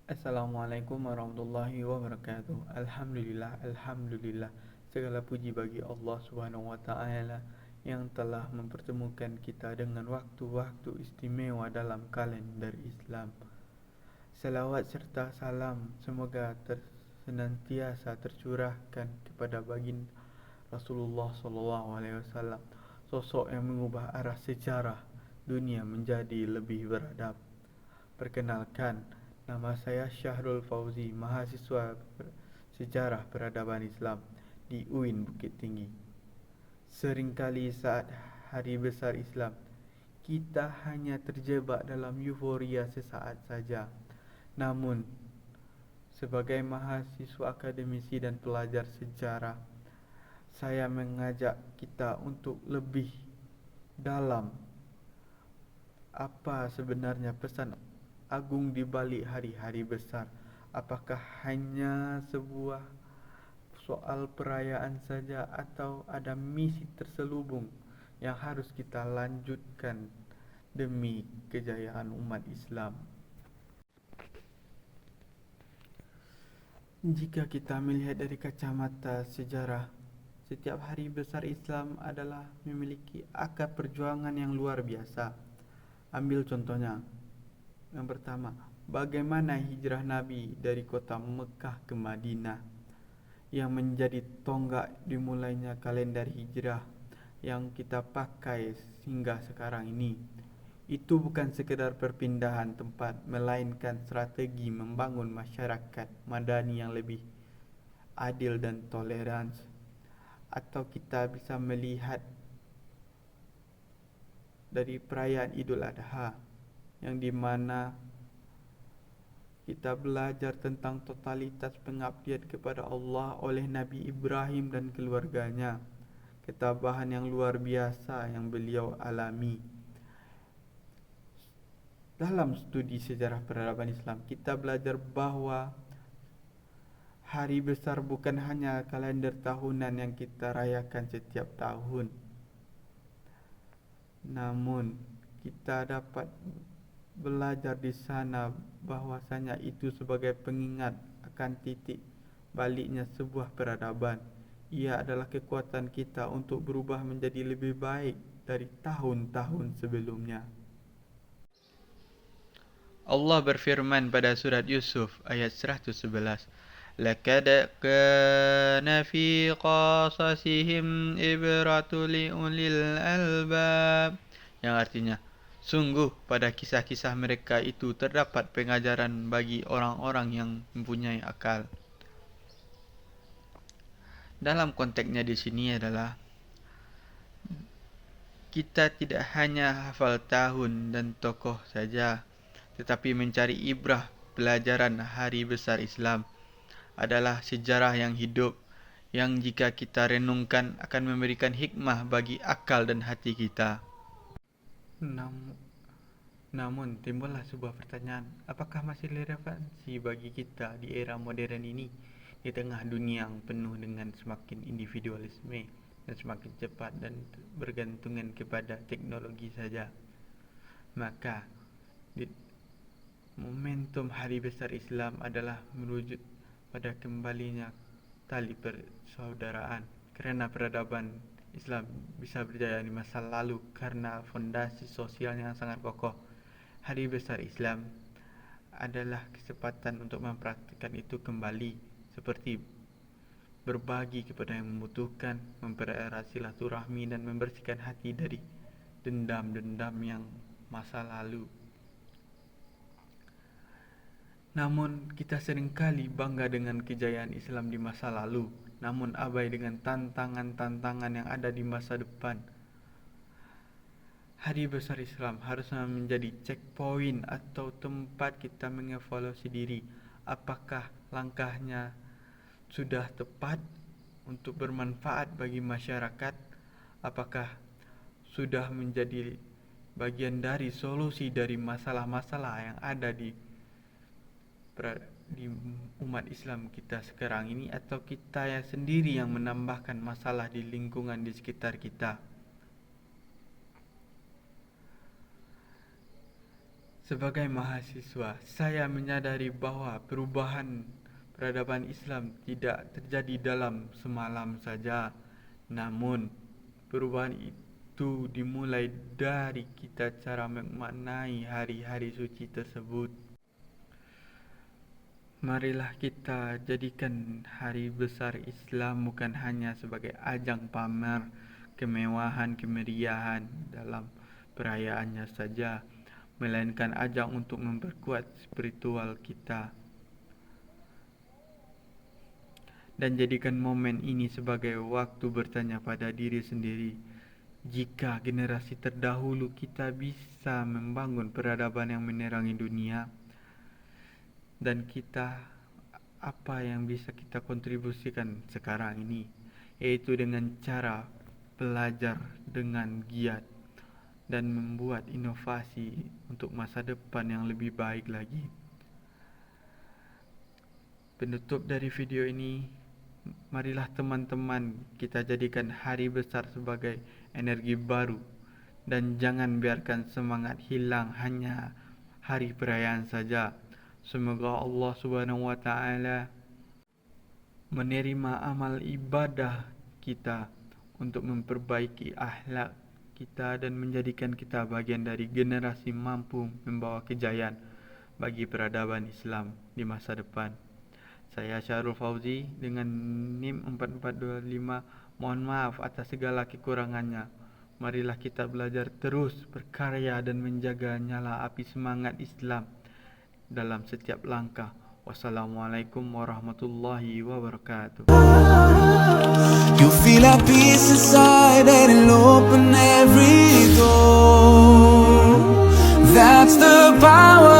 Assalamualaikum warahmatullahi wabarakatuh. Alhamdulillah. Segala puji bagi Allah Subhanahu wa taala yang telah mempertemukan kita dengan waktu-waktu istimewa dalam kalender Islam. Salawat serta salam semoga senantiasa tercurahkan kepada baginda Rasulullah SAW, sosok yang mengubah arah sejarah dunia menjadi lebih beradab. Perkenalkan, nama saya Syahrul Fauzi, mahasiswa Sejarah Peradaban Islam di UIN Bukit Tinggi. Seringkali saat Hari Besar Islam, kita hanya terjebak dalam euforia sesaat saja. Namun, sebagai mahasiswa akademisi dan pelajar sejarah, saya mengajak kita untuk lebih dalam apa sebenarnya pesan agung di balik hari-hari besar. Apakah hanya sebuah soal perayaan saja atau ada misi terselubung yang harus kita lanjutkan demi kejayaan umat Islam? Jika kita melihat dari kacamata sejarah, setiap hari besar Islam adalah memiliki akar perjuangan yang luar biasa. Ambil contohnya. Yang pertama, bagaimana hijrah Nabi dari kota Mekah ke Madinah yang menjadi tonggak dimulainya kalender hijrah yang kita pakai hingga sekarang ini. Itu bukan sekedar perpindahan tempat, melainkan strategi membangun masyarakat madani yang lebih adil dan toleran. Atau kita bisa melihat dari perayaan Idul Adha, yang dimana kita belajar tentang totalitas pengabdian kepada Allah oleh Nabi Ibrahim dan keluarganya. Ketabahan yang luar biasa yang beliau alami. Dalam studi sejarah peradaban Islam, kita belajar bahwa hari besar bukan hanya kalender tahunan yang kita rayakan setiap tahun. Namun, kita dapat belajar di sana bahwasanya itu sebagai pengingat akan titik baliknya sebuah peradaban. Ia adalah kekuatan kita untuk berubah menjadi lebih baik dari tahun-tahun sebelumnya. Allah berfirman pada surat Yusuf ayat 111, "Laqad kana fi qasasihim ibratu liulil albab," yang artinya, sungguh pada kisah-kisah mereka itu terdapat pengajaran bagi orang-orang yang mempunyai akal. Dalam konteksnya di sini adalah kita tidak hanya hafal tahun dan tokoh saja, tetapi mencari ibrah. Pelajaran hari besar Islam adalah sejarah yang hidup, yang jika kita renungkan akan memberikan hikmah bagi akal dan hati kita. Namun timbullah sebuah pertanyaan, apakah masih relevansi bagi kita di era modern ini, di tengah dunia yang penuh dengan semakin individualisme dan semakin cepat dan bergantungan kepada teknologi saja? Maka momentum Hari Besar Islam adalah merujuk pada kembalinya tali persaudaraan, kerana peradaban Islam bisa berjaya di masa lalu karena fondasi sosialnya yang sangat kokoh. Hari Besar Islam adalah kesempatan untuk mempraktikkan itu kembali, seperti berbagi kepada yang membutuhkan, mempererat silaturahmi dan membersihkan hati dari dendam-dendam yang masa lalu. Namun kita seringkali bangga dengan kejayaan Islam di masa lalu, namun abai dengan tantangan-tantangan yang ada di masa depan. Hari Besar Islam harusnya menjadi checkpoint atau tempat kita mengevaluasi diri. Apakah langkahnya sudah tepat untuk bermanfaat bagi masyarakat? Apakah sudah menjadi bagian dari solusi dari masalah-masalah yang ada di umat Islam kita sekarang ini, atau kita yang sendiri yang menambahkan masalah di lingkungan di sekitar kita? Sebagai mahasiswa, saya menyadari bahwa perubahan peradaban Islam tidak terjadi dalam semalam saja. Namun, perubahan itu dimulai dari kita cara memaknai hari-hari suci tersebut. Marilah kita jadikan hari besar Islam bukan hanya sebagai ajang pamer kemewahan kemeriahan dalam perayaannya saja, melainkan ajang untuk memperkuat spiritual kita. Dan jadikan momen ini sebagai waktu bertanya pada diri sendiri, jika generasi terdahulu kita bisa membangun peradaban yang menerangi dunia, dan kita apa yang bisa kita kontribusikan sekarang ini, yaitu dengan cara belajar dengan giat dan membuat inovasi untuk masa depan yang lebih baik lagi. Penutup dari video ini, marilah teman-teman kita jadikan hari besar sebagai energi baru, dan jangan biarkan semangat hilang hanya hari perayaan saja. Semoga Allah Subhanahu wa taala menerima amal ibadah kita untuk memperbaiki akhlak kita dan menjadikan kita bagian dari generasi mampu membawa kejayaan bagi peradaban Islam di masa depan. Saya Syahrul Fauzi dengan NIM 4425. Mohon maaf atas segala kekurangannya. Marilah kita belajar terus berkarya dan menjaga nyala api semangat Islam dalam setiap langkah. Wassalamualaikum warahmatullahi wabarakatuh. You feel a peace inside and it'll open every door. That's the power